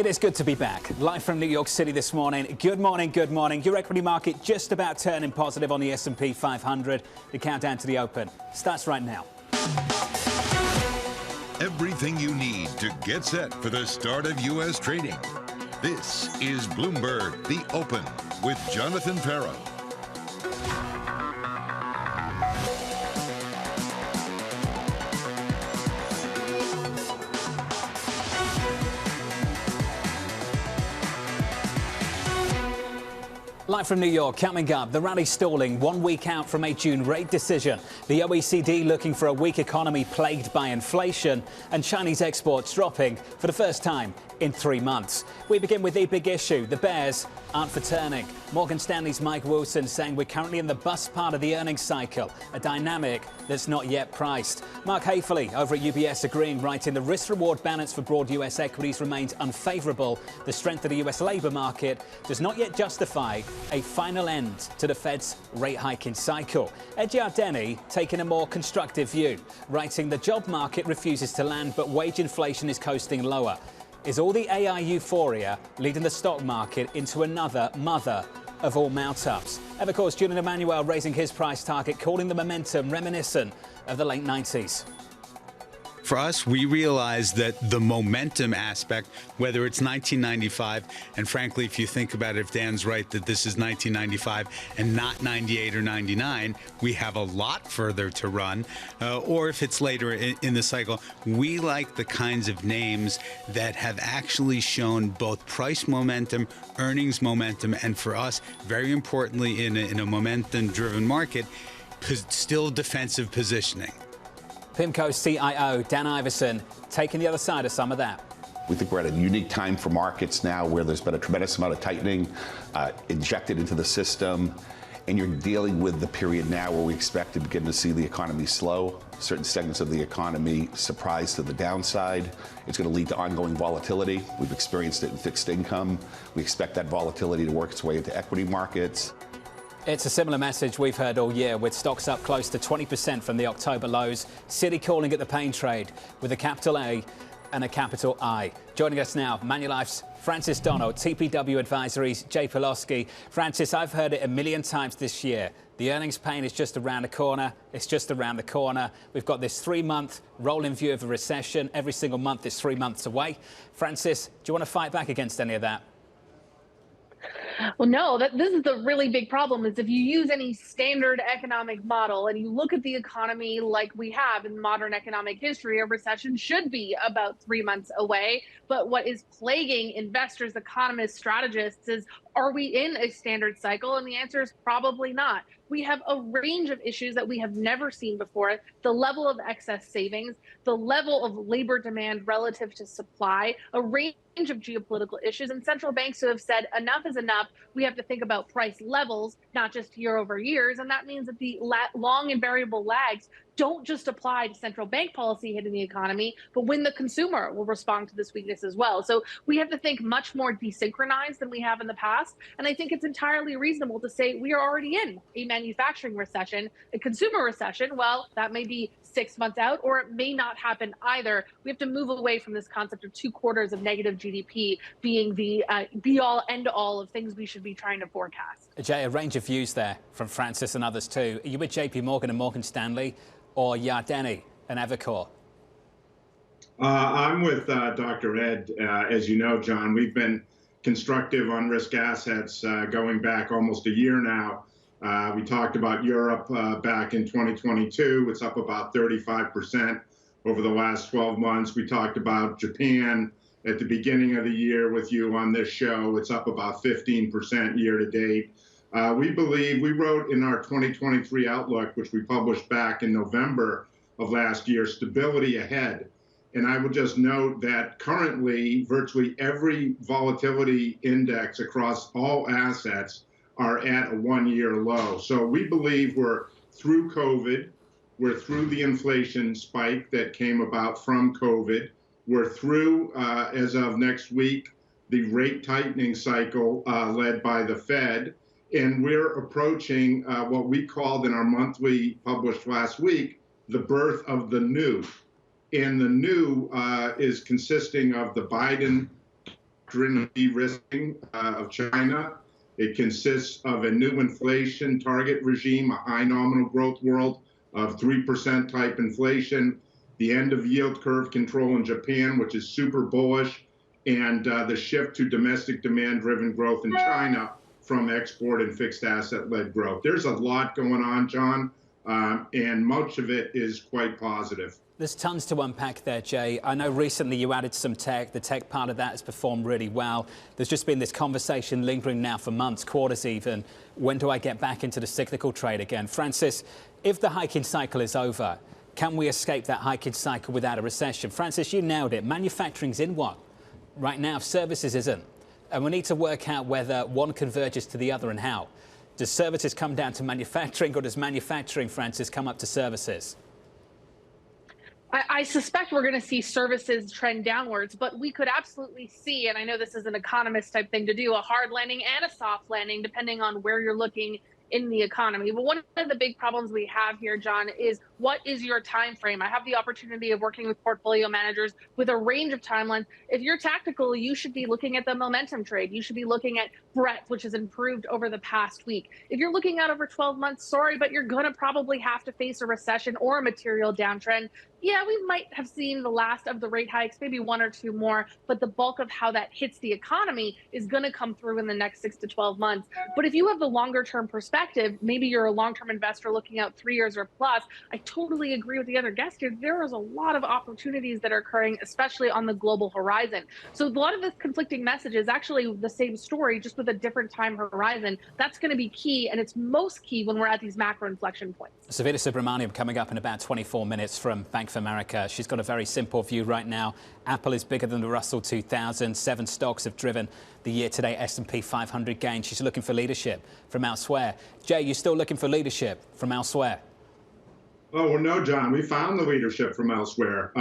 It is good to be back. Live from New York City this morning. Good morning, good morning. Your equity market just about turning positive on the S&P 500. The countdown to the open starts right now. Everything you need to get set for the start of U.S. trading. This is Bloomberg, the Open, with Jonathan Ferro. Live from New York, coming up, the rally stalling 1 week out from a June rate decision. The OECD looking for a weak economy plagued by inflation, and Chinese exports dropping for the first time in 3 months. We begin with the big issue. The bears aren't for turning. Morgan Stanley's Mike Wilson saying we're currently in the bust part of the earnings cycle, a dynamic that's not yet priced. Mark Haefele over at UBS agreeing, writing the risk-reward balance for broad U.S. equities remains unfavorable. The strength of the U.S. labor market does not yet justify a final end to the Fed's rate hiking cycle. Ed Yardeni taking a more constructive view, writing the job market refuses to land, but wage inflation is coasting lower. Is all the AI euphoria leading the stock market into another mother of all mount-ups? Evercore's Julian Emmanuel raising his price target, calling the momentum reminiscent of the late 90s. For us, we realize that the momentum aspect, whether it's 1995, and frankly, if you think about it, if Dan's right that this is 1995 and not 98 or 99, we have a lot further to run. Or if it's later in the cycle, we like the kinds of names that have actually shown both price momentum, earnings momentum, and for us, very importantly, in a momentum-driven market, still defensive positioning. PIMCO's CIO, Dan Iverson, taking the other side of some of that. We think we're at a unique time for markets now where there's been a tremendous amount of tightening injected into the system, and you're dealing with the period now where we expect to begin to see the economy slow, certain segments of the economy surprise to the downside. It's going to lead to ongoing volatility. We've experienced it in fixed income. We expect that volatility to work its way into equity markets. It's a similar message we've heard all year, with stocks up close to 20% from the October lows. Citi calling it the pain trade with a capital A and a capital I. Joining us now, Manulife's Francis Donald, TPW Advisory's Jay Pawlowski. Francis, I've heard it a million times this year. The earnings pain is just around the corner. It's just around the corner. We've got this 3-month rolling view of a recession. Every single month is 3 months away. Francis, do you want to fight back against any of that? Well, no, this is the really big problem is if you use any standard economic model and you look at the economy like we have in modern economic history, a recession should be about 3 months away. But what is plaguing investors, economists, strategists is, are we in a standard cycle? And the answer is probably not. We have a range of issues that we have never seen before. The level of excess savings, the level of labor demand relative to supply, a range of geopolitical issues, and central banks who have said enough is enough. We have to think about price levels, not just year over years. And that means that the long and variable lags don't just apply to central bank policy hitting the economy, but when the consumer will respond to this weakness as well. So we have to think much more desynchronized than we have in the past. And I think it's entirely reasonable to say we are already in a manufacturing recession. A consumer recession, well, that may be 6 months out, or it may not happen either. We have to move away from this concept of 2 quarters of negative GDP being the be-all, end-all of things we should be trying to forecast. Jay, a range of views there from Francis and others too. Are you with JP Morgan and Morgan Stanley, or Yardeni and Evercore? I'm with Dr. Ed. As you know, John, we've been constructive on risk assets going back almost a year now. We talked about Europe back in 2022. It's up about 35% over the last 12 months. We talked about Japan at the beginning of the year with you on this show. It's up about 15% year to date. We believe, we wrote in our 2023 outlook, which we published back in November of last year, stability ahead. And I would just note that currently virtually every volatility index across all assets are at a 1-year low. So we believe we're through COVID. We're through the inflation spike that came about from COVID. We're through, as of next week, the rate tightening cycle led by the Fed. And we're approaching what we called in our monthly published last week, the birth of the new. And the new is consisting of the Biden doctrine of de-risking of China. It consists of a new inflation target regime, a high nominal growth world of 3% type inflation, the end of yield curve control in Japan, which is super bullish, and the shift to domestic demand-driven growth in China from export and fixed asset-led growth. There's a lot going on, John, and much of it is quite positive. There's tons to unpack there, Jay. I know recently you added some tech. The tech part of that has performed really well. There's just been this conversation lingering now for months, quarters even. When do I get back into the cyclical trade again? Francis, if the hiking cycle is over, can we escape that hiking cycle without a recession? Francis, you nailed it. Manufacturing's in one. Right now, services isn't. And we need to work out whether one converges to the other and how. Does services come down to manufacturing, or does manufacturing, Francis, come up to services? I suspect we're going to see services trend downwards, but we could absolutely see, and I know this is an economist type thing to do, a hard landing and a soft landing, depending on where you're looking in the economy. But one of the big problems we have here, John, is what is your time frame? I have the opportunity of working with portfolio managers with a range of timelines. If you're tactical, you should be looking at the momentum trade. You should be looking at breadth, which has improved over the past week. If you're looking out over 12 months, sorry, but you're going to probably have to face a recession or a material downtrend. Yeah, we might have seen the last of the rate hikes, maybe one or two more, but the bulk of how that hits the economy is going to come through in the next 6 to 12 months. But if you have the longer term perspective, maybe you're a long-term investor looking out 3 years or plus, I totally agree with the other guest here. There is a lot of opportunities that are occurring, especially on the global horizon. So a lot of this conflicting message is actually the same story, just with a different time horizon. That's going to be key, and it's most key when we're at these macro inflection points. Savita Subramaniam coming up in about 24 minutes from Bank of America. She's got a very simple view right now. Apple is bigger than the Russell 2000. 7 stocks have driven the year-to-date S&P 500 gain. She's looking for leadership from elsewhere. Jay, you still looking for leadership from elsewhere? Oh, well, no, John, we found the leadership from elsewhere.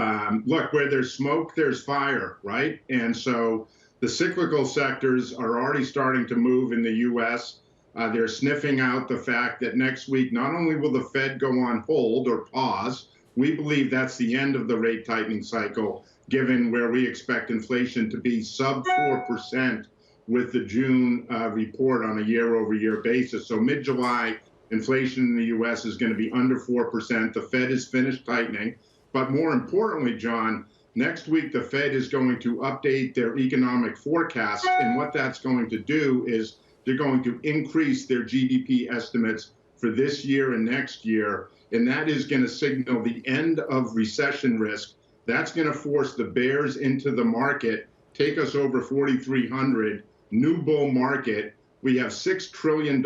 Look, where there's smoke, there's fire, right? And so the cyclical sectors are already starting to move in the U.S. They're sniffing out the fact that next week, not only will the Fed go on hold or pause, we believe that's the end of the rate tightening cycle, given where we expect inflation to be sub 4% with the June report on a year-over-year basis. So mid-July, inflation in the U.S. is going to be under 4%. The Fed is finished tightening. But more importantly, John, next week the Fed is going to update their economic forecast. And what that's going to do is they're going to increase their GDP estimates for this year and next year. And that is going to signal the end of recession risk. That's going to force the bears into the market, take us over 4,300, new bull market. We have $6 trillion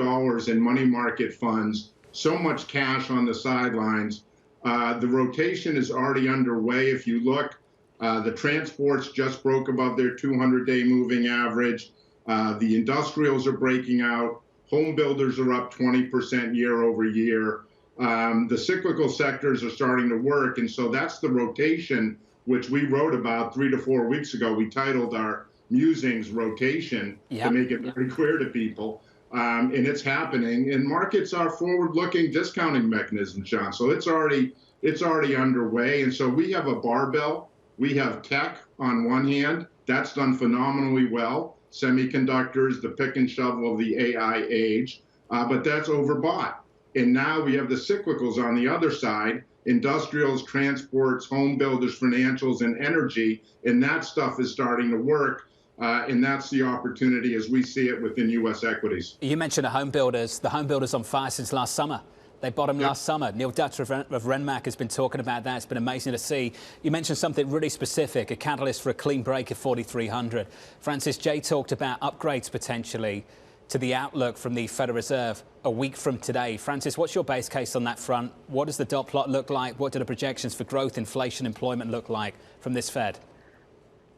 in money market funds, so much cash on the sidelines. The rotation is already underway. If you look, the transports just broke above their 200-day moving average. The industrials are breaking out. Home builders are up 20% year over year. The cyclical sectors are starting to work. And so that's the rotation, which we wrote about 3 to 4 weeks ago. We titled our musings rotation to make it very clear to people. And it's happening. And markets are forward-looking discounting mechanisms, John. So it's already underway. And so we have a barbell. We have tech on one hand. That's done phenomenally well. Semiconductors, the pick and shovel of the AI age. But that's overbought. And now we have the cyclicals on the other side, industrials, transports, home builders, financials, and energy. And that stuff is starting to work. And that's the opportunity as we see it within U.S. equities. You mentioned the home builders on fire since last summer. They bottomed last summer. Neil Dutcher of Renmac has been talking about that. It's been amazing to see. You mentioned something really specific, a catalyst for a clean break of 4,300. Francis, Jay talked about upgrades potentially to the outlook from the Federal Reserve a week from today. Francis, what's your base case on that front? What does the dot plot look like? What do the projections for growth, inflation, employment look like from this Fed?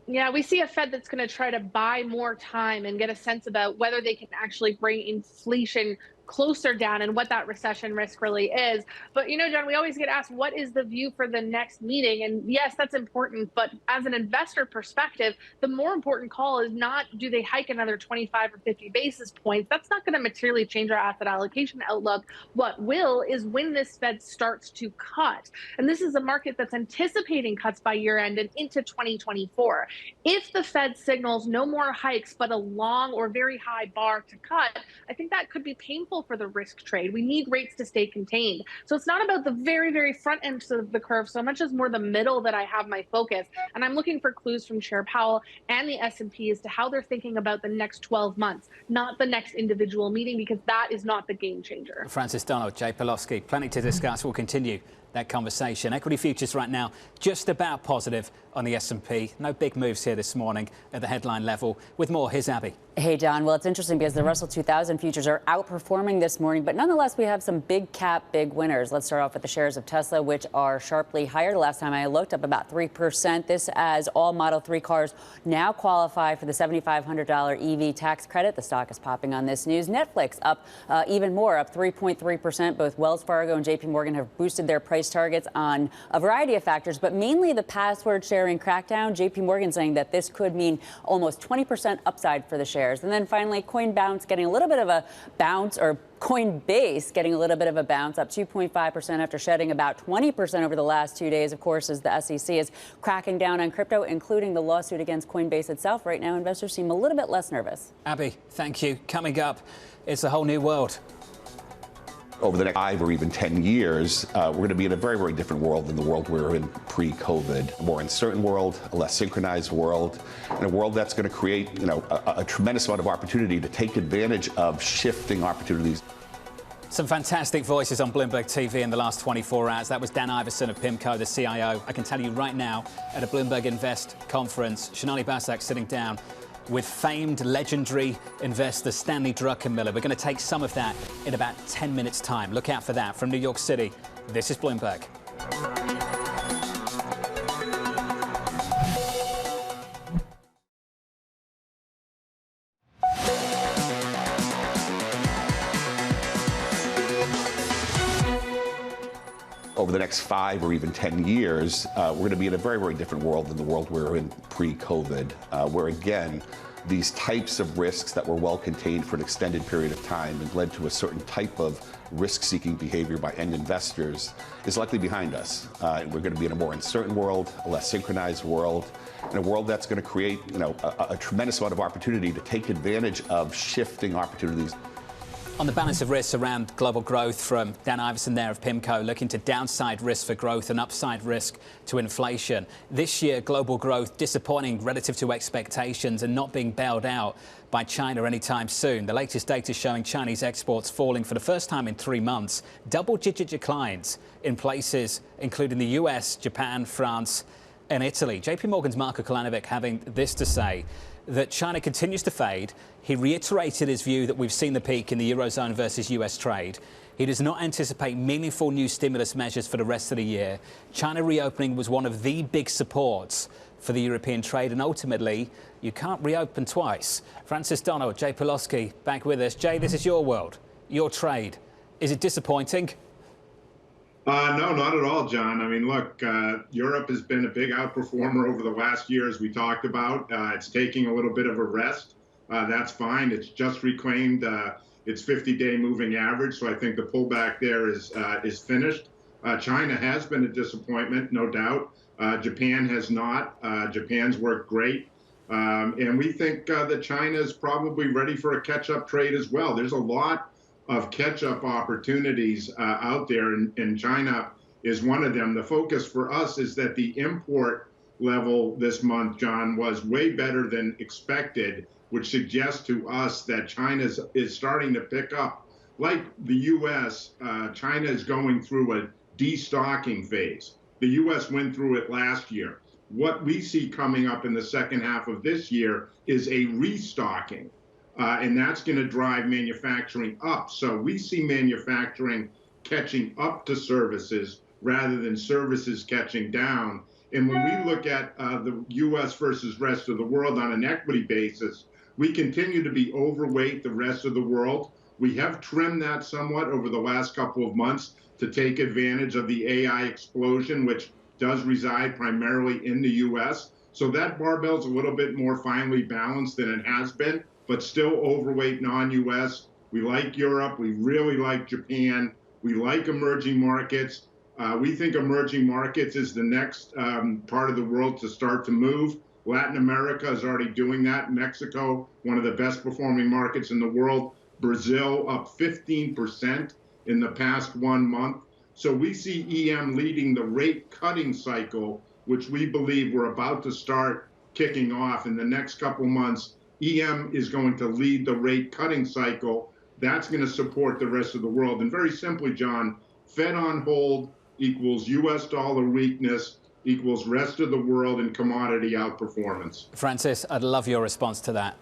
Yeah, we see a Fed that's going to try to buy more time and get a sense about whether they can actually bring inflation closer down and what that recession risk really is. But, John, we always get asked, what is the view for the next meeting? And yes, that's important. But as an investor perspective, the more important call is not, do they hike another 25 or 50 basis points? That's not going to materially change our asset allocation outlook. What will is when this Fed starts to cut. And this is a market that's anticipating cuts by year end and into 2024. If the Fed signals no more hikes, but a long or very high bar to cut, I think that could be painful for the risk trade. We need rates to stay contained. So it's not about the very, very front end of the curve so much as more the middle that I have my focus. And I'm looking for clues from Chair Powell and the S&P as to how they're thinking about the next 12 months, not the next individual meeting, because that is not the game changer. Francis Donald, Jay Pawlowski, plenty to discuss. We'll continue that conversation. Equity futures right now just about positive on the S&P. No big moves here this morning at the headline level. With more, here's Abby. Hey, John. Well, it's interesting because the Russell 2000 futures are outperforming this morning, but nonetheless, we have some big cap, big winners. Let's start off with the shares of Tesla, which are sharply higher. The last time I looked, up about 3%. This as all Model 3 cars now qualify for the $7,500 EV tax credit. The stock is popping on this news. Netflix up even more, up 3.3%. Both Wells Fargo and JP Morgan have boosted their price targets on a variety of factors, but mainly the password sharing crackdown. JP Morgan saying that this could mean almost 20% upside for the shares. And then finally, Coinbase getting a little bit of a bounce, or Coinbase getting a little bit of a bounce, up 2.5% after shedding about 20% over the last 2 days, of course, as the SEC is cracking down on crypto, including the lawsuit against Coinbase itself. Right now, investors seem a little bit less nervous. Abby, thank you. Coming up, it's a whole new world. Over the next 5 or even 10 years, we're going to be in a very, very different world than the world we were in pre-COVID. A more uncertain world, a less synchronized world, and a world that's going to create, a tremendous amount of opportunity to take advantage of shifting opportunities. Some fantastic voices on Bloomberg TV in the last 24 hours. That was Dan Iverson of PIMCO, the CIO. I can tell you right now, at a Bloomberg Invest conference, Shonali Basak sitting down with famed, legendary investor Stanley Druckenmiller. We're going to take some of that in about 10 minutes' time. Look out for that. From New York City, this is Bloomberg. Over the next 5 or even 10 years, we're going to be in a very, very different world than the world we were in pre-COVID, where, again, these types of risks that were well contained for an extended period of time and led to a certain type of risk-seeking behavior by end investors is likely behind us. And we're going to be in a more uncertain world, a less synchronized world, and a world that's going to create, a tremendous amount of opportunity to take advantage of shifting opportunities. On the balance of risks around global growth, from Dan Iverson there of PIMCO, looking to downside risk for growth and upside risk to inflation. This year, global growth disappointing relative to expectations and not being bailed out by China anytime soon. The latest data showing Chinese exports falling for the first time in 3 months. Double-digit declines in places including the US, Japan, France and Italy. JP Morgan's Marko Kolanovic having this to say, that China continues to fade. He reiterated his view that we've seen the peak in the Eurozone versus US trade. He does not anticipate meaningful new stimulus measures for the rest of the year. China reopening was one of the big supports for the European trade, and ultimately, you can't reopen twice. Francis Donald, Jay Pawlowski, back with us. Jay, this is your world, your trade. Is it disappointing? No, not at all, John. I mean, look, Europe has been a big outperformer over the last year, as we talked about. It's taking a little bit of a rest. That's fine. It's just reclaimed its 50-day moving average, so I think the pullback there is finished. China has been a disappointment, no doubt. Japan has not. Japan's worked great. And we think that China is probably ready for a catch-up trade as well. There's a lot of catch-up opportunities out there, and China is one of them. The focus for us is that the import level this month, John, was way better than expected, which suggests to us that China is starting to pick up. Like the U.S., China is going through a destocking phase. The U.S. went through it last year. What we see coming up in the second half of this year is a restocking. And that's going to drive manufacturing up. So we see manufacturing catching up to services rather than services catching down. And when we look at the U.S. versus rest of the world on an equity basis, we continue to be overweight the rest of the world. We have trimmed that somewhat over the last couple of months to take advantage of the AI explosion, which does reside primarily in the US. So that barbell is a little bit more finely balanced than it has been, but still overweight non-US. We like Europe. We really like Japan. We like emerging markets. We think emerging markets is the next part of the world to start to move. Latin America is already doing that. Mexico, one of the best performing markets in the world. Brazil up 15% in the past 1 month. So we see EM leading the rate cutting cycle, which we believe we're about to start kicking off in the next couple months. EM is going to lead the rate cutting cycle. That's going to support the rest of the world. And very simply, John, Fed on hold equals US dollar weakness equals rest of the world and commodity outperformance. Francis, I'd love your response to that.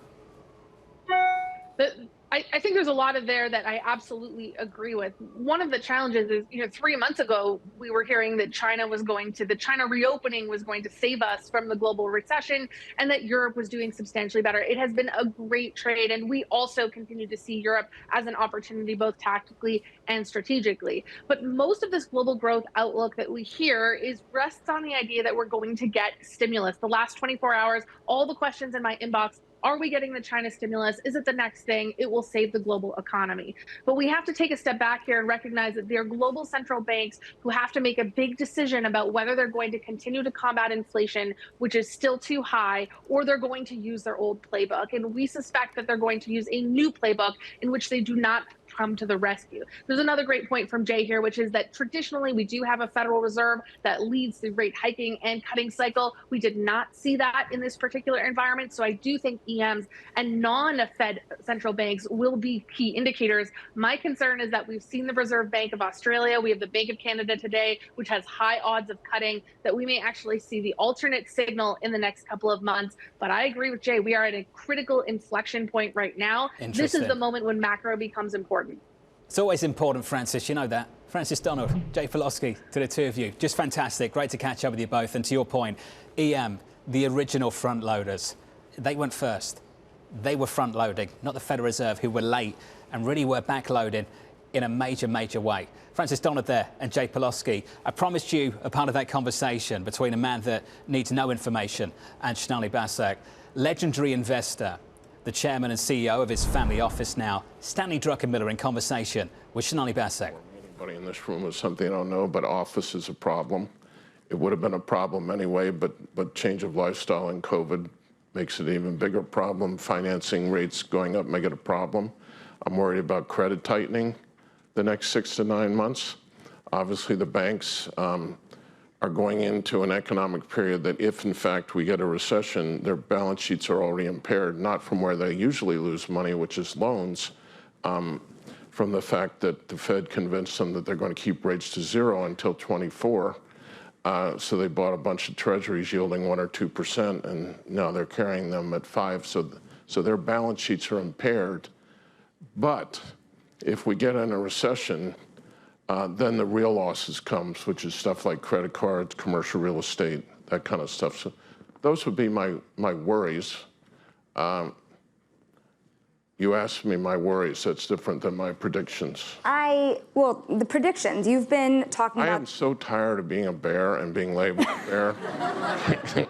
I think there's a lot of there that I absolutely agree with. One of the challenges is, 3 months ago, we were hearing that the China reopening was going to save us from the global recession and that Europe was doing substantially better. It has been a great trade. And we also continue to see Europe as an opportunity, both tactically and strategically. But most of this global growth outlook that we hear rests on the idea that we're going to get stimulus. The last 24 hours, all the questions in my inbox: are we getting the China stimulus? Is it the next thing? It will save the global economy. But we have to take a step back here and recognize that there are global central banks who have to make a big decision about whether they're going to continue to combat inflation, which is still too high, or they're going to use their old playbook. And we suspect that they're going to use a new playbook in which they do not come to the rescue. There's another great point from Jay here, which is that traditionally we do have a Federal Reserve that leads the rate hiking and cutting cycle. We did not see that in this particular environment. So I do think EMs and non-Fed central banks will be key indicators. My concern is that we've seen the Reserve Bank of Australia. We have the Bank of Canada today, which has high odds of cutting, that we may actually see the alternate signal in the next couple of months. But I agree with Jay. We are at a critical inflection point right now. This is the moment when macro becomes important. It's always important, Francis. You know that. Francis Donald, Jay Pawlowski, to the two of you. Just fantastic. Great to catch up with you both. And to your point, EM, the original front loaders, they went first. They were front loading, not the Federal Reserve, who were late and really were backloading in a major, major way. Francis Donald there and Jay Pawlowski. I promised you a part of that conversation between a man that needs no information and Sonali Basak, legendary investor, the chairman and CEO of his family office now, Stanley Druckenmiller, in conversation with Sonali Basak. Anybody in this room is something I don't know, but office is a problem. It would have been a problem anyway, but change of lifestyle and COVID makes it an even bigger problem. Financing rates going up make it a problem. I'm worried about credit tightening the next 6 to 9 months. Obviously, the banks are going into an economic period that if, in fact, we get a recession, their balance sheets are already impaired, not from where they usually lose money, which is loans, from the fact that the Fed convinced them that they're going to keep rates to zero until 24. So they bought a bunch of treasuries yielding 1 or 2%, and now they're carrying them at 5%. So their balance sheets are impaired. But if we get in a recession, then the real losses comes, which is stuff like credit cards, commercial real estate, that kind of stuff. So those would be my worries. You asked me my worries. That's different than my predictions. Well, the predictions, you've been talking about... I am so tired of being a bear and being labeled a bear.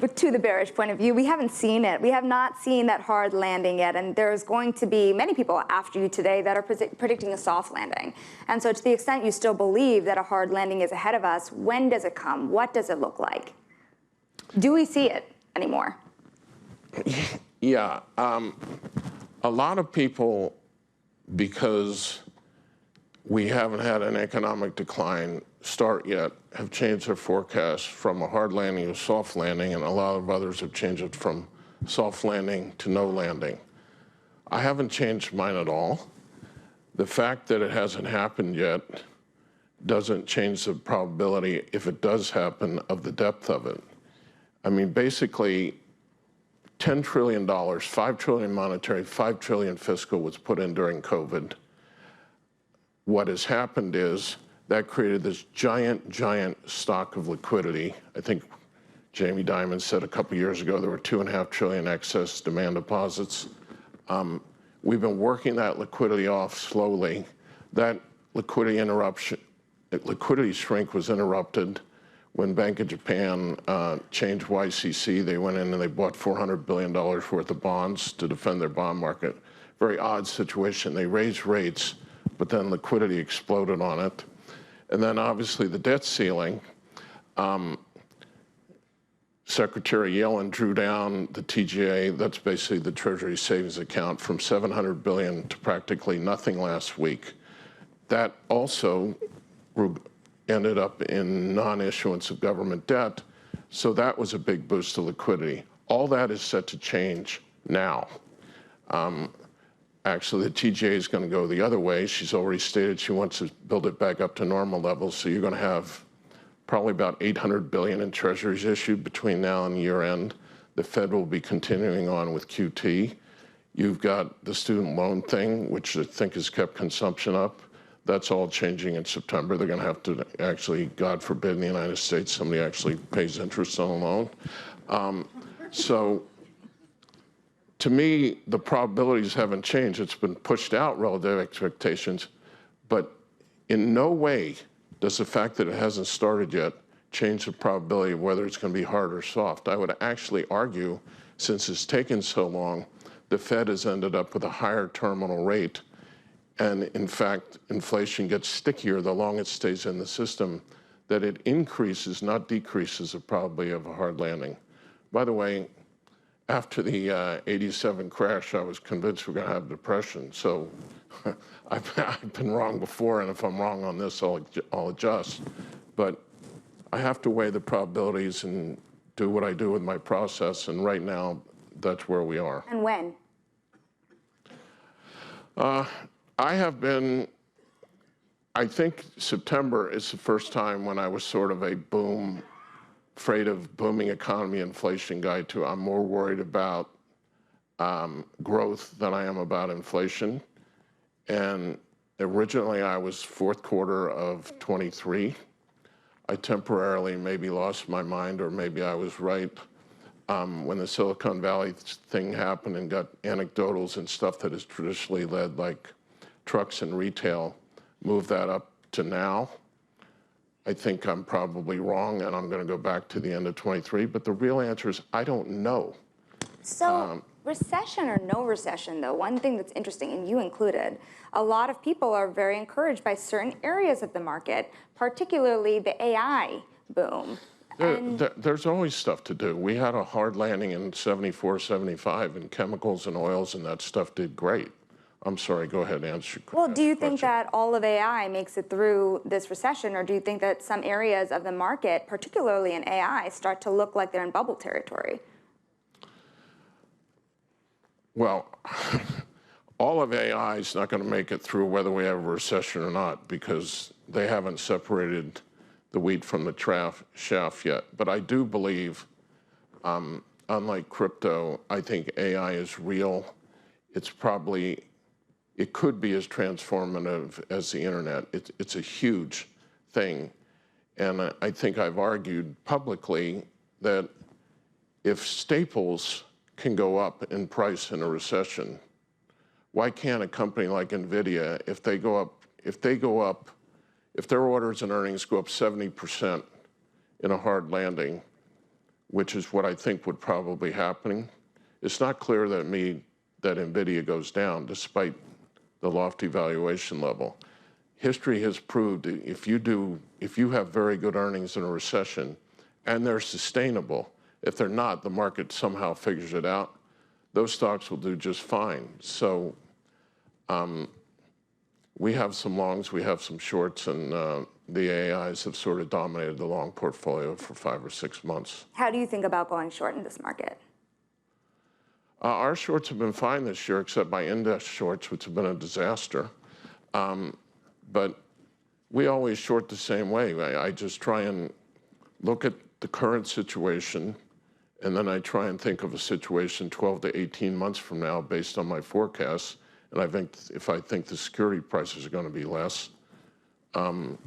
But to the bearish point of view, we haven't seen it. We have not seen that hard landing yet. And there's going to be many people after you today that are predicting a soft landing. And so to the extent you still believe that a hard landing is ahead of us, when does it come? What does it look like? Do we see it anymore? Yeah. A lot of people, because we haven't had an economic decline start yet, have changed their forecast from a hard landing to a soft landing, and a lot of others have changed it from soft landing to no landing. I haven't changed mine at all. The fact that it hasn't happened yet doesn't change the probability, if it does happen, of the depth of it. I mean, basically, $10 trillion, $5 trillion monetary, $5 trillion fiscal was put in during COVID. What has happened is that created this giant stock of liquidity. I think Jamie Dimon said a couple years ago there were $2.5 trillion excess demand deposits. We've been working that liquidity off slowly. That liquidity shrink was interrupted when Bank of Japan changed YCC. They went in and they bought $400 billion worth of bonds to defend their bond market. Very odd situation. They raised rates, but then liquidity exploded on it. And then obviously the debt ceiling. Secretary Yellen drew down the TGA, that's basically the Treasury savings account, from $700 billion to practically nothing last week. That also ended up in non-issuance of government debt, so that was a big boost to liquidity. All that is set to change now. Actually, the TGA is going to go the other way. She's already stated she wants to build it back up to normal levels, so you're going to have probably about $800 billion in treasuries issued between now and year end. The Fed will be continuing on with QT. You've got the student loan thing, which I think has kept consumption up. That's all changing in September. They're going to have to actually, God forbid, in the United States, somebody actually pays interest on a loan. So to me, the probabilities haven't changed. It's been pushed out relative to expectations, but in no way does the fact that it hasn't started yet change the probability of whether it's going to be hard or soft. I would actually argue, since it's taken so long, the Fed has ended up with a higher terminal rate. And in fact, inflation gets stickier the longer it stays in the system, that it increases, not decreases, the probability of a hard landing. By the way, after the 87 crash, I was convinced we're going to have depression. So I've been wrong before, and if I'm wrong on this, I'll adjust. But I have to weigh the probabilities and do what I do with my process, and right now, that's where we are. And when? I think September is the first time when I was sort of afraid of booming economy inflation guy to I'm more worried about growth than I am about inflation. And originally I was fourth quarter of 23. I temporarily maybe lost my mind, or maybe I was right when the Silicon Valley thing happened and got anecdotals and stuff that has traditionally led, like trucks and retail, move that up to now. I think I'm probably wrong, and I'm going to go back to the end of 23. But the real answer is I don't know. So recession or no recession, though, one thing that's interesting, and you included, a lot of people are very encouraged by certain areas of the market, particularly the AI boom. There's always stuff to do. We had a hard landing in 74, 75, and chemicals and oils and that stuff did great. I'm sorry, go ahead and answer your question. Well, do you think that all of AI makes it through this recession, or do you think that some areas of the market, particularly in AI, start to look like they're in bubble territory? Well, all of AI is not going to make it through whether we have a recession or not, because they haven't separated the wheat from the chaff yet. But I do believe, unlike crypto, I think AI is real. It could be as transformative as the internet. It's a huge thing. And I think I've argued publicly that if staples can go up in price in a recession, why can't a company like NVIDIA, if their orders and earnings go up 70% in a hard landing, which is what I think would probably happen, it's not clear that NVIDIA goes down despite the lofty valuation level. History has proved if you have very good earnings in a recession and they're sustainable, if they're not, the market somehow figures it out, those stocks will do just fine. So we have some longs, we have some shorts, and the AIs have sort of dominated the long portfolio for 5 or 6 months. How do you think about going short in this market? Our shorts have been fine this year, except my index shorts, which have been a disaster. But we always short the same way. I just try and look at the current situation, and then I try and think of a situation 12 to 18 months from now based on my forecasts. And I think if I think the security prices are going to be less, then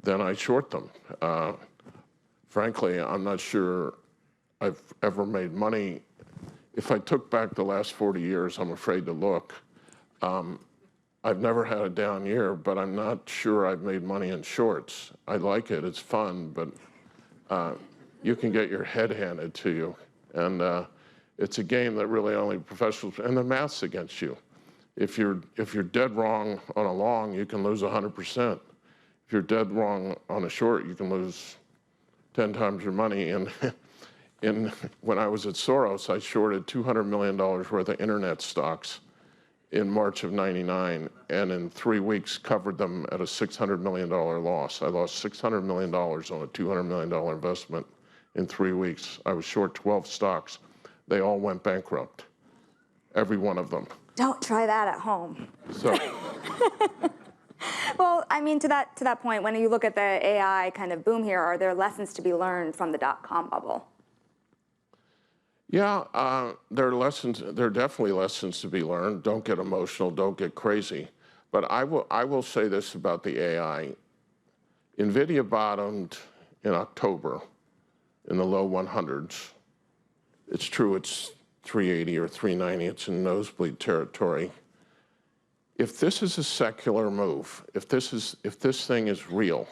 I short them. Frankly, I'm not sure I've ever made money if I took back the last 40 years, I'm afraid to look. I've never had a down year, but I'm not sure I've made money in shorts. I like it, it's fun, but you can get your head handed to you. And it's a game that really only professionals, and the math's against you. If you're dead wrong on a long, you can lose 100%. If you're dead wrong on a short, you can lose 10 times your money. And when I was at Soros, I shorted $200 million worth of internet stocks in March of '99, and in 3 weeks covered them at a $600 million loss. I lost $600 million on a $200 million investment in 3 weeks. I was short 12 stocks. They all went bankrupt, every one of them. Don't try that at home. So, well, I mean, to that point, when you look at the AI kind of boom here, are there lessons to be learned from the dot-com bubble? yeah, there are lessons. There are definitely lessons to be learned. Don't get emotional. Don't get crazy. But I will say this about the AI. NVIDIA bottomed in October in the low 100s. It's true, it's 380 or 390. It's in nosebleed territory. If this is a secular move, if this thing is real,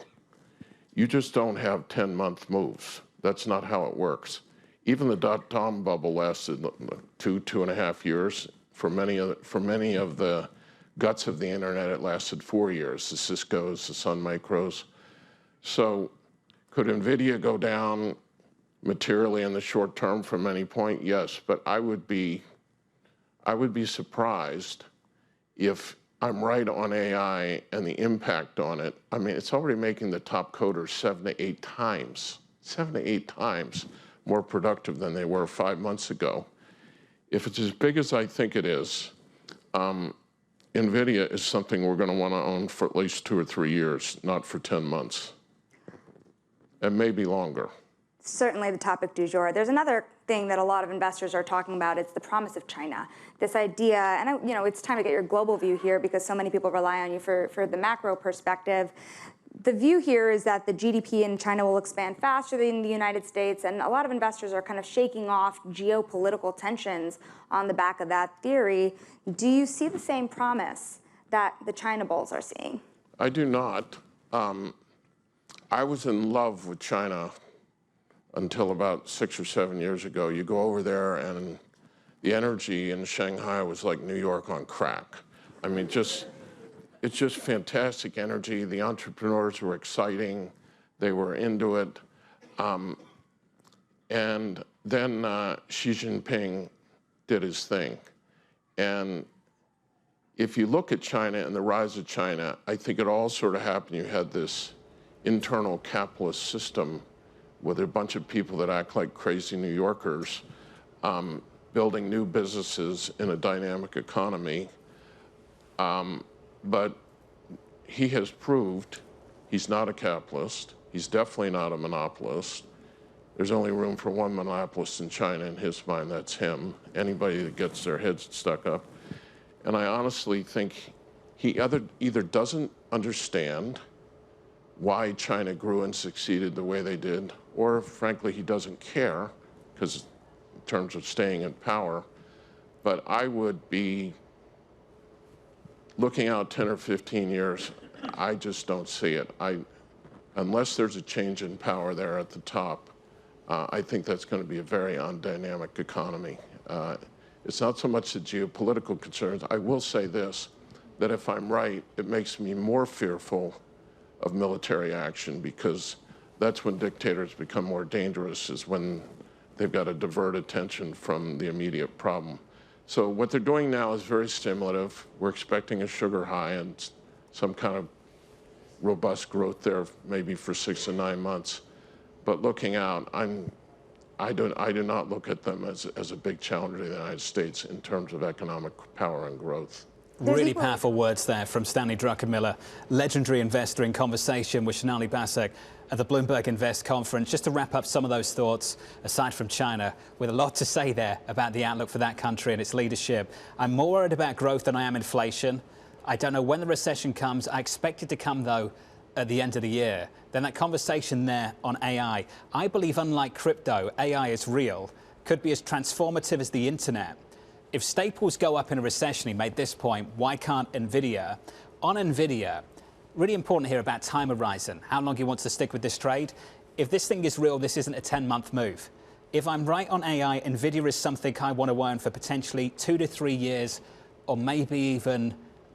you just don't have 10-month moves. That's not how it works. Even the dot-com bubble lasted 2.5 years. For many of the guts of the internet, it lasted 4 years. The Ciscos, the Sun Micros. So, could NVIDIA go down materially in the short term from any point? Yes, but I would be surprised if I'm right on AI and the impact on it. I mean, it's already making the top coders 7 to 8 times more productive than they were 5 months ago. If it's as big as I think it is, NVIDIA is something we're going to want to own for at least 2 or 3 years, not for 10 months, and maybe longer. Certainly the topic du jour. There's another thing that a lot of investors are talking about. It's the promise of China. This idea, and you know, it's time to get your global view here because so many people rely on you for the macro perspective. The view here is that the GDP in China will expand faster than the United States, and a lot of investors are kind of shaking off geopolitical tensions on the back of that theory. Do you see the same promise that the China bulls are seeing? I do not. I was in love with China until about 6 or 7 years ago. You go over there and the energy in Shanghai was like New York on crack. I mean, it's just fantastic energy. The entrepreneurs were exciting. They were into it. And then Xi Jinping did his thing. And if you look at China and the rise of China, I think it all sort of happened. You had this internal capitalist system with a bunch of people that act like crazy New Yorkers, building new businesses in a dynamic economy. But he has proved he's not a capitalist. He's definitely not a monopolist. There's only room for one monopolist in China in his mind, that's him. Anybody that gets their heads stuck up. And I honestly think he either doesn't understand why China grew and succeeded the way they did, or frankly, he doesn't care, because in terms of staying in power. But I would be looking out 10 or 15 years, I just don't see it. Unless there's a change in power there at the top, I think that's going to be a very undynamic economy. It's not so much the geopolitical concerns. I will say this, that if I'm right, it makes me more fearful of military action, because that's when dictators become more dangerous, is when they've got to divert attention from the immediate problem. So what they're doing now is very stimulative. We're expecting a sugar high and some kind of robust growth there, maybe for 6 to 9 months. But looking out, I do not look at them as a big challenge to the United States in terms of economic power and growth. Really powerful words there from Stanley Druckenmiller, legendary investor, in conversation with Sonali Basak at the Bloomberg Invest Conference. Just to wrap up some of those thoughts, aside from China, with a lot to say there about the outlook for that country and its leadership. I'm more worried about growth than I am inflation. I don't know when the recession comes. I expect it to come, though, at the end of the year, then that conversation there on AI, I believe unlike crypto, AI is real, could be as transformative as the internet. If staples go up in a recession, he made this point, why can't Nvidia? On Nvidia, really important here about time horizon, how long he wants to stick with this trade. If this thing is real, this isn't a 10-month move. If I'm right on AI, Nvidia is something I want to own for potentially 2 to 3 years, or maybe even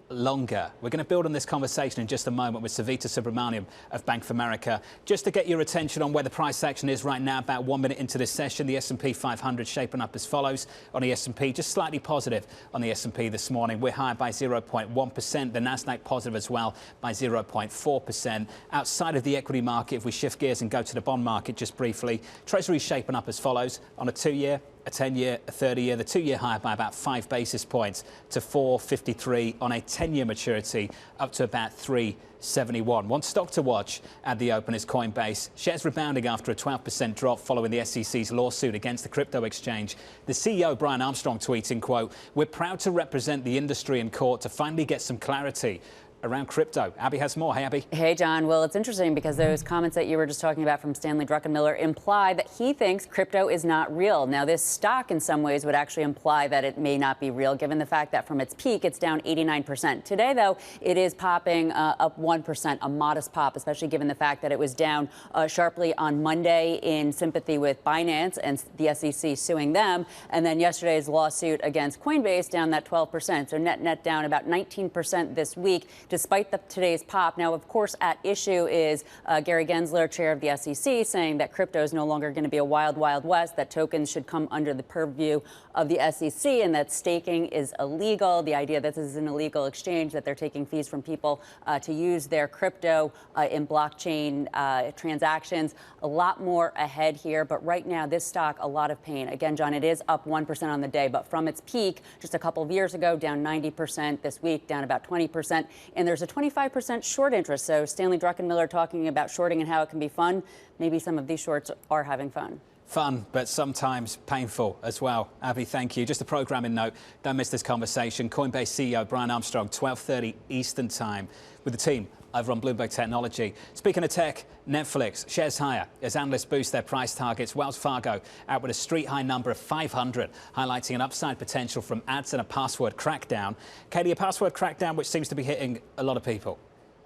longer. We're going to build on this conversation in just a moment with Savita Subramaniam of Bank of America. Just to get your attention on where the price action is right now, about 1 minute into this session, the S&P 500 shaping up as follows on the S&P, just slightly positive on the S&P this morning. We're higher by 0.1%, the Nasdaq positive as well by 0.4%. Outside of the equity market, if we shift gears and go to the bond market just briefly, Treasury shaping up as follows on a 2-year, a 10-year, a 30-year, the 2-year higher by about 5 basis points to 4.53 on a 10-year maturity, up to about 3.71. One stock to watch at the open is Coinbase. Shares rebounding after a 12% drop following the SEC's lawsuit against the crypto exchange. The CEO, Brian Armstrong, tweeting, quote, "We're proud to represent the industry in court to finally get some clarity around crypto." Abby has more. Hey, Abby. Hey, John. Well, it's interesting because those comments that you were just talking about from Stanley Druckenmiller imply that he thinks crypto is not real. Now, this stock in some ways would actually imply that it may not be real, given the fact that from its peak, it's down 89%. Today, though, it is popping up 1%, a modest pop, especially given the fact that it was down sharply on Monday in sympathy with Binance and the SEC suing them. And then yesterday's lawsuit against Coinbase down that 12%. So net down about 19% this week, despite today's pop. Now, of course, at issue is Gary Gensler, chair of the SEC, saying that crypto is no longer going to be a wild, wild west, that tokens should come under the purview of the SEC, and that staking is illegal. The idea that this is an illegal exchange, that they're taking fees from people to use their crypto in blockchain transactions. A lot more ahead here, but right now, this stock, a lot of pain. Again, John, it is up 1% on the day, but from its peak just a couple of years ago, down 90%, this week down about 20%, and there's a 25% short interest. So Stanley Druckenmiller talking about shorting and how it can be fun. Maybe some of these shorts are having fun. Fun, but sometimes painful as well. Abby, thank you. Just a programming note, don't miss this conversation. Coinbase CEO Brian Armstrong, 12:30 Eastern Time, with the team over on Bloomberg Technology. Speaking of tech, Netflix shares higher as analysts boost their price targets. Wells Fargo out with a street high number of 500, highlighting an upside potential from ads and a password crackdown. Katie, a password crackdown which seems to be hitting a lot of people.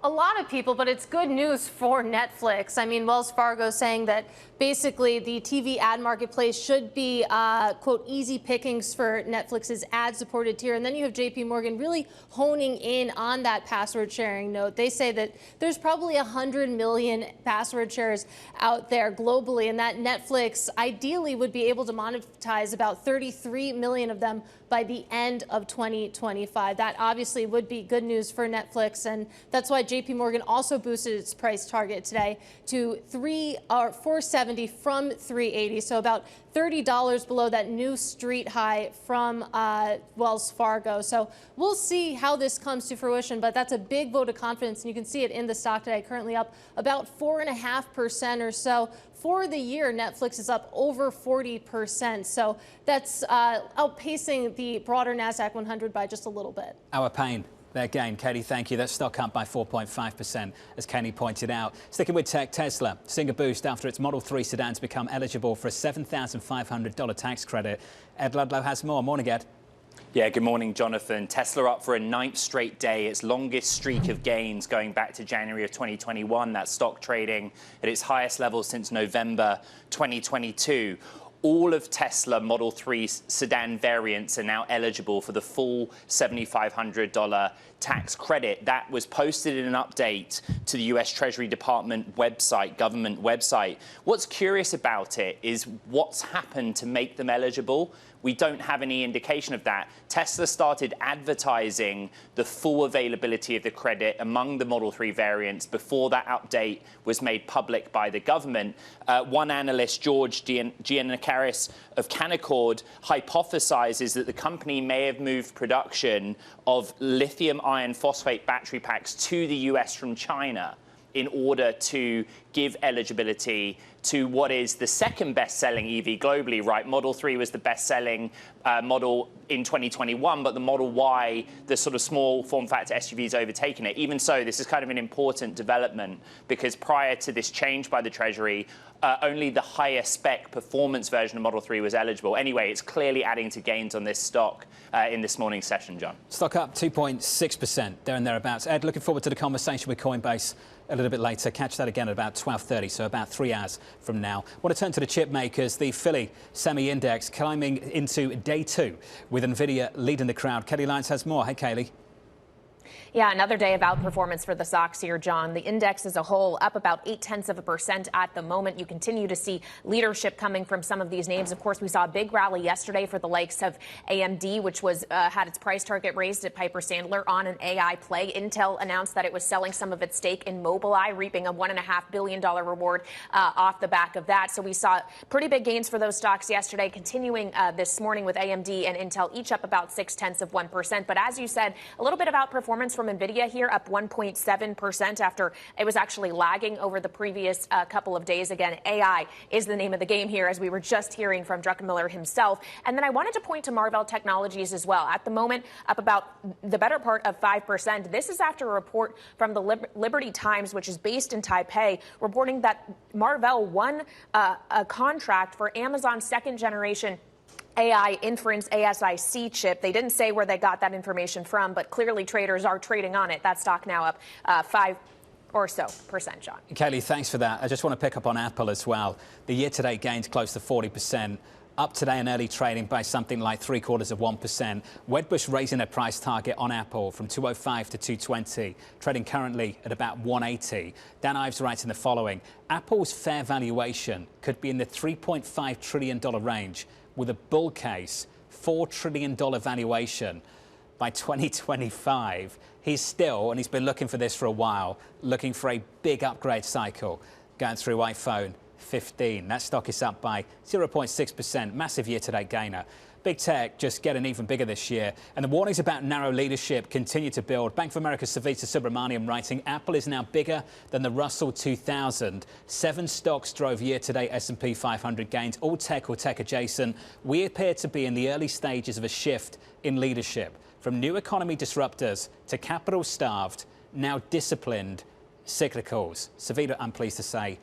A lot of people, but it's good news for Netflix. I mean, Wells Fargo saying that basically the TV ad marketplace should be, quote, easy pickings for Netflix's ad-supported tier. And then you have JP Morgan really honing in on that password sharing note. They say that there's probably 100 million password shares out there globally, and that Netflix ideally would be able to monetize about 33 million of them by the end of 2025. That obviously would be good news for Netflix, and that's why JP Morgan also boosted its price target today to $470 from $380, so about $30 below that new street high from Wells Fargo. So we'll see how this comes to fruition, but that's a big vote of confidence, and you can see it in the stock today, currently up about 4.5% or so. For the year, Netflix is up over 40%. So that's outpacing the broader NASDAQ 100 by just a little bit. Our pain. Their gain. Katie, thank you. That stock up by 4.5%, as Kenny pointed out. Sticking with tech, Tesla seeing a boost after its Model 3 sedans become eligible for a $7,500 tax credit. Ed Ludlow has more. Morning, Ed. Yeah, good morning, Jonathan. Tesla up for a 9th straight day, its longest streak of gains going back to January of 2021. That stock trading at its highest level since November 2022. All of Tesla Model 3 sedan variants are now eligible for the full $7,500 tax credit. That was posted in an update to the US Treasury Department website, government website. What's curious about it is what's happened to make them eligible. We don't have any indication of that. Tesla started advertising the full availability of the credit among the Model 3 variants before that update was made public by the government. One analyst, George Giannakaris of Canaccord, hypothesizes that the company may have moved production of lithium iron phosphate battery packs to the US from China in order to give eligibility to what is the second best-selling EV globally, right? Model 3 was the best-selling model in 2021, but the Model Y, the sort of small form factor SUV, has overtaken it. Even so, this is kind of an important development because prior to this change by the Treasury, only the higher spec performance version of Model 3 was eligible. Anyway, it's clearly adding to gains on this stock in this morning's session, John. Stock up 2.6%, there and thereabouts. Ed, looking forward to the conversation with Coinbase a little bit later. Catch that again at about 12:30, so about 3 hours from now. I want to turn to the chip makers. The Philly Semi-Index climbing into day 2 with NVIDIA leading the crowd. Kelly Lyons has more. Hey, Kaylee. Yeah, another day of outperformance for the stocks here, John. The index as a whole up about 0.8% at the moment. You continue to see leadership coming from some of these names. Of course, we saw a big rally yesterday for the likes of AMD, which was had its price target raised at Piper Sandler on an AI play. Intel announced that it was selling some of its stake in Mobileye, reaping a $1.5 billion reward off the back of that. So we saw pretty big gains for those stocks yesterday, continuing this morning with AMD and Intel, each up about 0.6%. But as you said, a little bit of outperformance from NVIDIA here, up 1.7% after it was actually lagging over the previous couple of days. Again, AI is the name of the game here, as we were just hearing from Druckenmiller himself. And then I wanted to point to Marvell Technologies as well. At the moment, up about the better part of 5%. This is after a report from the Liberty Times, which is based in Taipei, reporting that Marvell won a contract for Amazon's second-generation AI inference ASIC chip. They didn't say where they got that information from, but clearly traders are trading on it. That stock now up 5% or so, John. Kelly, thanks for that. I just want to pick up on Apple as well. The year-to-date gains close to 40%. Up today in early trading by something like 0.75%. Wedbush raising their price target on Apple from 205 to 220, trading currently at about 180. Dan Ives writes in the following: Apple's fair valuation could be in the $3.5 trillion range, with a bull case, $4 trillion valuation by 2025. He's still, and he's been looking for this for a while, looking for a big upgrade cycle going through iPhone 15. That stock is up by 0.6%, massive year-to-date gainer. Big tech just getting even bigger this year. And the warnings about narrow leadership continue to build. Bank of America's Savita Subramanian writing, Apple is now bigger than the Russell 2000. 7 stocks drove year-to-date S&P 500 gains, all tech or tech adjacent. We appear to be in the early stages of a shift in leadership, from new economy disruptors to capital-starved, now disciplined cyclicals. Savita, I'm pleased to say,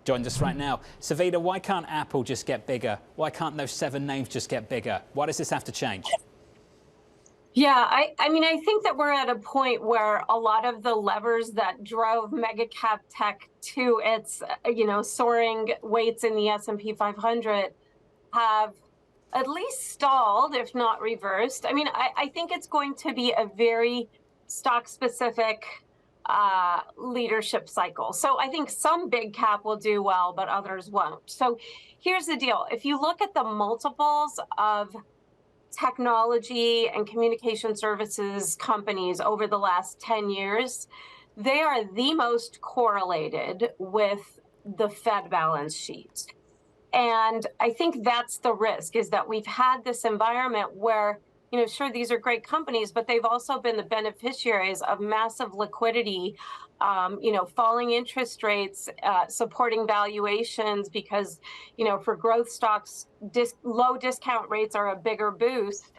joins us right now. Savita, why can't Apple just get bigger? Why can't those 7 names just get bigger? Why does this have to change? Yeah, I mean, I think that we're at a point where a lot of the levers that drove mega cap tech to its, soaring weights in the S&P 500 have at least stalled, if not reversed. I mean, I think it's going to be a very stock-specific leadership cycle. So I think some big cap will do well, but others won't. So here's the deal. If you look at the multiples of technology and communication services companies over the last 10 years, they are the most correlated with the Fed balance sheet. And I think that's the risk, is that we've had this environment where, sure, these are great companies, but they've also been the beneficiaries of massive liquidity, falling interest rates, supporting valuations because, for growth stocks, low discount rates are a bigger boost.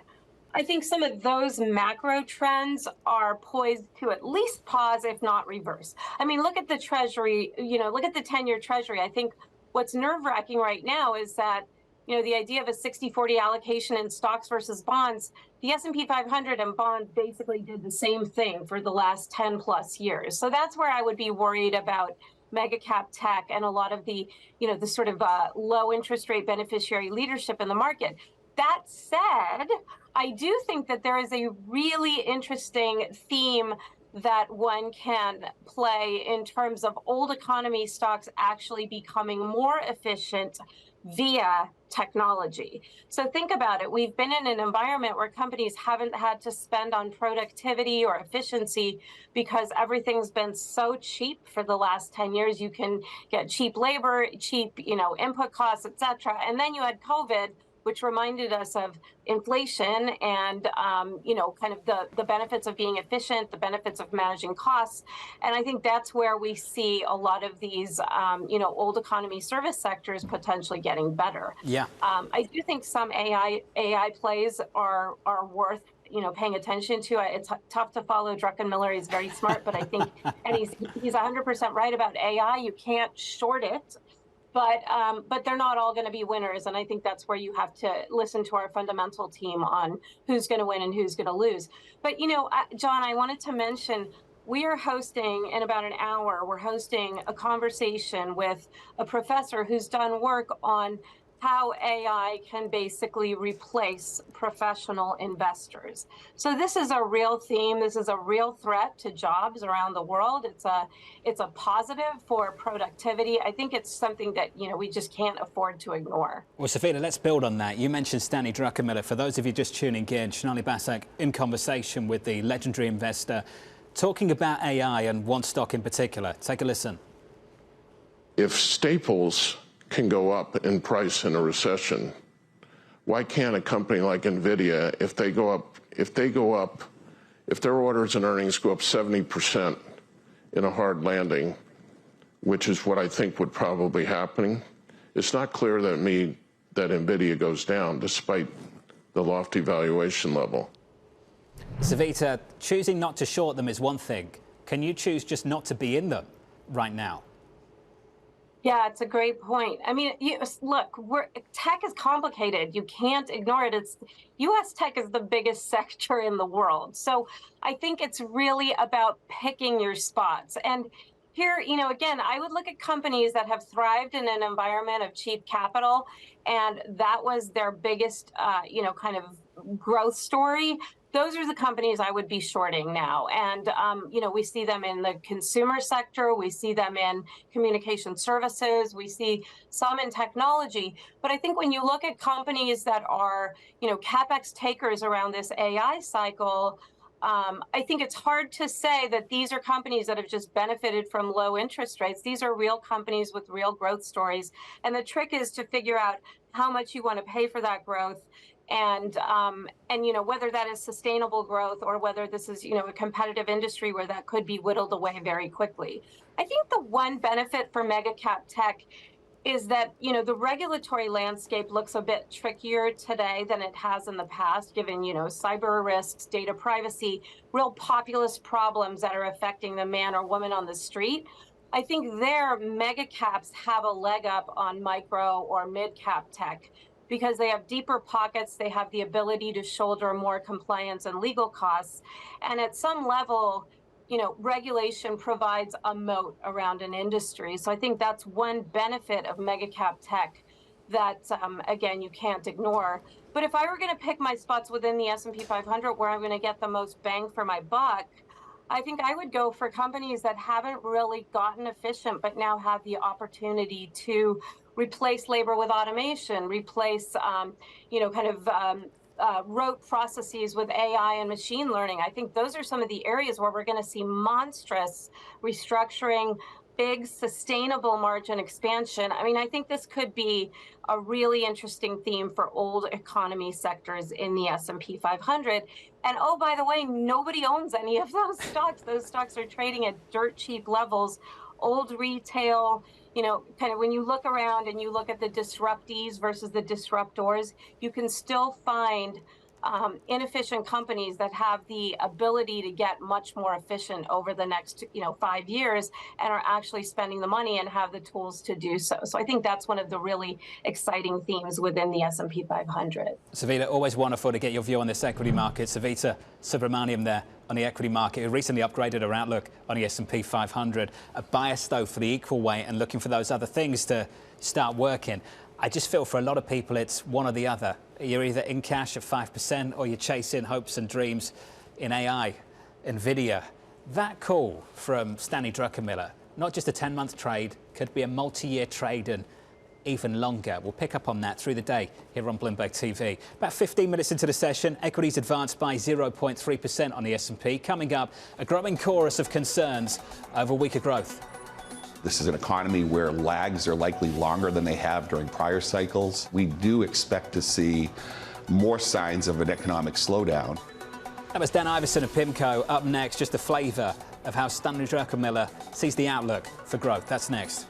I think some of those macro trends are poised to at least pause, if not reverse. I mean, look at the Treasury, look at the 10-year Treasury. I think what's nerve-wracking right now is that, the idea of a 60-40 allocation in stocks versus bonds, the S&P 500 and bonds basically did the same thing for the last 10 plus years. So that's where I would be worried about mega cap tech and a lot of the, the sort of low interest rate beneficiary leadership in the market. That said, I do think that there is a really interesting theme that one can play in terms of old economy stocks actually becoming more efficient via technology. So think about it. We've been in an environment where companies haven't had to spend on productivity or efficiency because everything's been so cheap for the last 10 years. You can get cheap labor, cheap, input costs, et cetera. And then you had COVID, which reminded us of inflation and, kind of the benefits of being efficient, the benefits of managing costs. And I think that's where we see a lot of these, old economy service sectors potentially getting better. Yeah. I do think some AI plays are worth paying attention to. It's tough to follow Druckenmiller. He's very smart, but I think, and he's 100% right about AI. You can't short it, but they're not all going to be winners. And I think that's where you have to listen to our fundamental team on who's going to win and who's going to lose. But John, I wanted to mention, we are hosting in about an hour. We're hosting a conversation with a professor who's done work on how AI can basically replace professional investors. So this is a real theme. This is a real threat to jobs around the world. It's a positive for productivity. I think it's something that we just can't afford to ignore. Well, Savita, let's build on that. You mentioned Stanley Druckenmiller. For those of you just tuning in, Shonali Basak in conversation with the legendary investor, talking about AI and one stock in particular. Take a listen. If staples can go up in price in a recession, why can't a company like NVIDIA, if their orders and earnings go up 70% in a hard landing, which is what I think would probably happen, it's not clear that NVIDIA goes down despite the lofty valuation level. Savita, choosing not to short them is one thing. Can you choose just not to be in them right now? Yeah, it's a great point. I mean, look, tech is complicated. You can't ignore it. U.S. tech is the biggest sector in the world. So I think it's really about picking your spots. And here, again, I would look at companies that have thrived in an environment of cheap capital, and that was their biggest, kind of growth story. Those are the companies I would be shorting now. And, we see them in the consumer sector. We see them in communication services. We see some in technology. But I think when you look at companies that are, CapEx takers around this AI cycle, I think it's hard to say that these are companies that have just benefited from low interest rates. These are real companies with real growth stories. And the trick is to figure out how much you want to pay for that growth. And whether that is sustainable growth or whether this is, a competitive industry where that could be whittled away very quickly. I think the one benefit for mega cap tech is that, the regulatory landscape looks a bit trickier today than it has in the past, given, cyber risks, data privacy, real populist problems that are affecting the man or woman on the street. I think their mega caps have a leg up on micro or mid cap tech, because they have deeper pockets, they have the ability to shoulder more compliance and legal costs. And at some level, regulation provides a moat around an industry. So I think that's one benefit of mega cap tech that, again, you can't ignore. But if I were going to pick my spots within the S&P 500 where I'm going to get the most bang for my buck, I think I would go for companies that haven't really gotten efficient, but now have the opportunity to replace labor with automation, replace, rote processes with AI and machine learning. I think those are some of the areas where we're going to see monstrous restructuring, big sustainable margin expansion. I mean, I think this could be a really interesting theme for old economy sectors in the S&P 500. And oh, by the way, nobody owns any of those stocks. Those stocks are trading at dirt cheap levels. Old retail, kind of when you look around and you look at the disruptees versus the disruptors, you can still find inefficient companies that have the ability to get much more efficient over the next 5 years and are actually spending the money and have the tools to do so. So I think that's one of the really exciting themes within the S&P 500. Savita, always wonderful to get your view on this equity market. Savita Subramaniam there on the equity market, who recently upgraded her outlook on the S&P 500. A bias, though, for the equal weight and looking for those other things to start working. I just feel for a lot of people it's one or the other. You're either in cash at 5% or you're chasing hopes and dreams in AI, NVIDIA. That call from Stanley Druckenmiller, not just a 10-month trade, could be a multi-year trade and even longer. We'll pick up on that through the day here on Bloomberg TV. About 15 minutes into the session, equities advanced by 0.3% on the S&P. Coming up, a growing chorus of concerns over weaker growth. This is an economy where lags are likely longer than they have during prior cycles. We do expect to see more signs of an economic slowdown. That was Dan Iverson of PIMCO. Up next, just a flavour of how Stanley Druckenmiller sees the outlook for growth. That's next.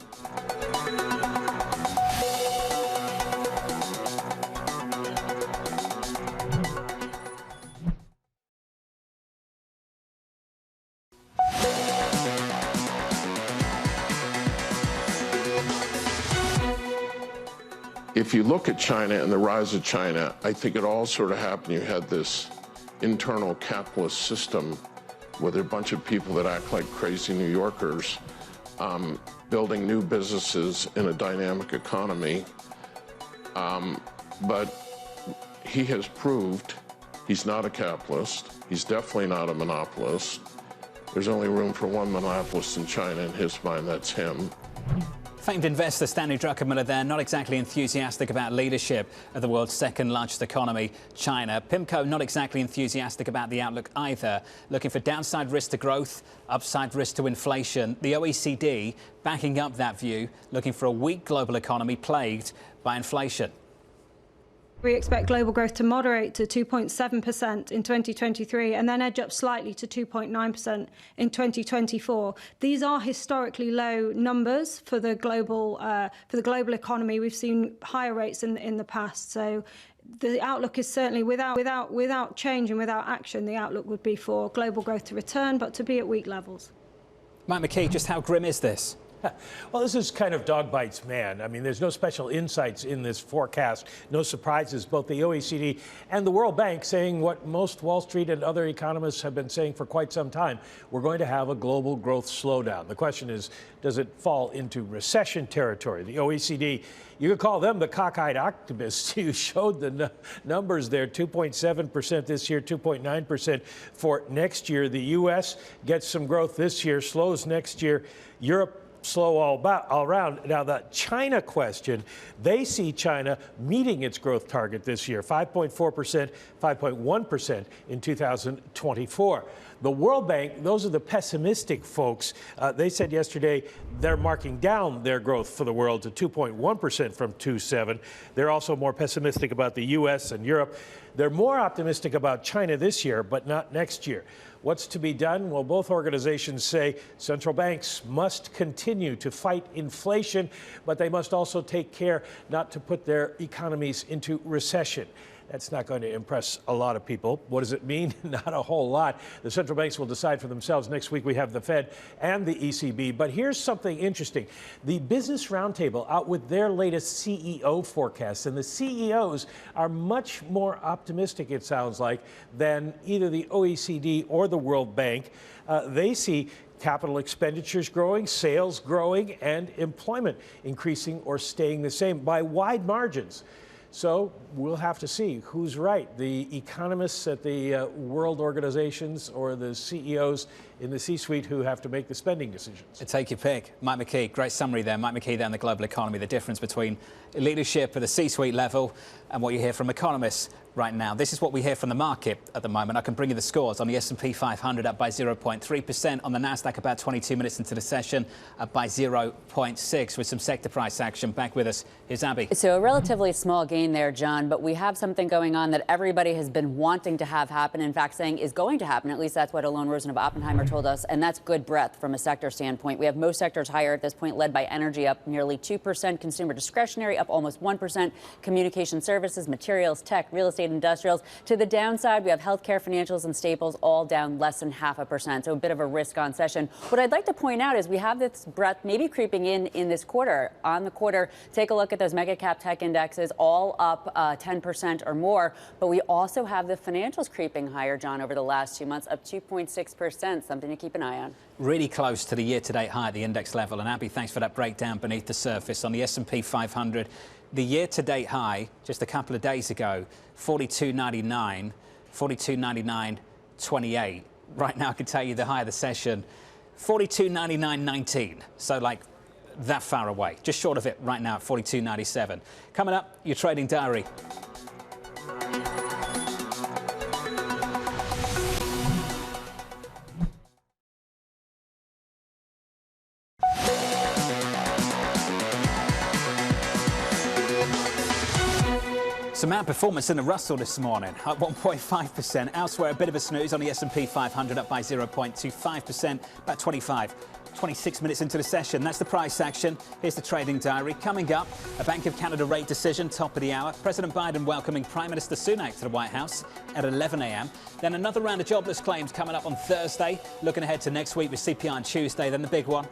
If you look at China and the rise of China, I think it all sort of happened. You had this internal capitalist system where there are a bunch of people that act like crazy New Yorkers, building new businesses in a dynamic economy. But he has proved he's not a capitalist. He's definitely not a monopolist. There's only room for one monopolist in China in his mind, that's him. Famed investor Stanley Druckenmiller there, not exactly enthusiastic about leadership of the world's second largest economy, China. PIMCO not exactly enthusiastic about the outlook either, looking for downside risk to growth, upside risk to inflation. The OECD backing up that view, looking for a weak global economy plagued by inflation. We expect global growth to moderate to 2.7% in 2023 and then edge up slightly to 2.9% in 2024. These are historically low numbers for the global economy. We've seen higher rates in the past. So the outlook is certainly without change and without action, the outlook would be for global growth to return, but to be at weak levels. Mike McKee, just how grim is this? Well, this is kind of dog bites man. I mean, there's no special insights in this forecast, no surprises. Both the OECD and the World Bank saying what most Wall Street and other economists have been saying for quite some time. We're going to have a global growth slowdown. The question is, does it fall into recession territory? The OECD, you could call them the cockeyed optimists. You showed the numbers there, 2.7% this year, 2.9% for next year. The U.S. gets some growth this year, slows next year. Europe slow all around. Now, the China question, they see China meeting its growth target this year, 5.4%, 5.1% in 2024. The World Bank, those are the pessimistic folks. They said yesterday they're marking down their growth for the world to 2.1% from 2.7. They're also more pessimistic about the U.S. and Europe. They're more optimistic about China this year, but not next year. What's to be done? Well, both organizations say central banks must continue to fight inflation, but they must also take care not to put their economies into recession. That's not going to impress a lot of people. What does it mean? Not a whole lot. The central banks will decide for themselves. Next week we have the Fed and the ECB. But here's something interesting. The Business Roundtable out with their latest CEO forecast, and the CEOs are much more optimistic, it sounds like, than either the OECD or the World Bank. They see capital expenditures growing, sales growing, and employment increasing or staying the same by wide margins. So we'll have to see who's right, the economists at the world organizations or the CEOs in the C-suite who have to make the spending decisions. Take your pick. Mike McKee, great summary there. Mike McKee there on the global economy, the difference between leadership at the C-suite level and what you hear from economists right now. This is what we hear from the market at the moment. I can bring you the scores on the S&P 500 up by 0.3%, on the Nasdaq about 22 minutes into the session up by 0.6 with some sector price action. Back with us, here's Abby. So a relatively small gain there, John, but we have something going on that everybody has been wanting to have happen, in fact saying is going to happen. At least that's what Alon Rosen of Oppenheimer told us, and that's good breadth from a sector standpoint. We have most sectors higher at this point, led by energy up nearly 2%, consumer discretionary up almost 1%, communication services, materials, tech, real estate, industrials. To the downside, we have healthcare, financials, and staples all down less than 0.5%. So a bit of a risk on session. What I'd like to point out is we have this breadth maybe creeping in this quarter. On the quarter, take a look at those mega cap tech indexes, all up 10% or more. But we also have the financials creeping higher, John, over the last 2 months, up 2.6%. Something to keep an eye on. Really close to the year-to-date high at the index level. And Abby, thanks for that breakdown beneath the surface. On the S&P 500, the year-to-date high just a couple of days ago, 42.99, 42.99.28. Right now, I can tell you the high of the session, 42.99.19. So like that far away, just short of it right now at 42.97. Coming up, your trading diary. Some outperformance in the Russell this morning, up 1.5%. Elsewhere, a bit of a snooze on the S&P 500, up by 0.25%, about 26 minutes into the session. That's the price action. Here's the trading diary. Coming up, a Bank of Canada rate decision, top of the hour. President Biden welcoming Prime Minister Sunak to the White House at 11 a.m. Then another round of jobless claims coming up on Thursday. Looking ahead to next week with CPI on Tuesday. Then the big one,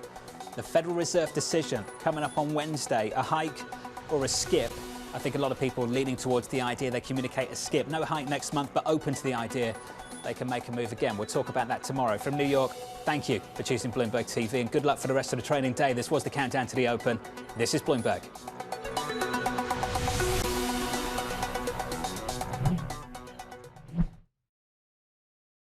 the Federal Reserve decision coming up on Wednesday. A hike or a skip? I think a lot of people leaning towards the idea they communicate a skip. No hike next month, but open to the idea they can make a move again. We'll talk about that tomorrow. From New York, thank you for choosing Bloomberg TV and good luck for the rest of the trading day. This was the countdown to the open. This is Bloomberg.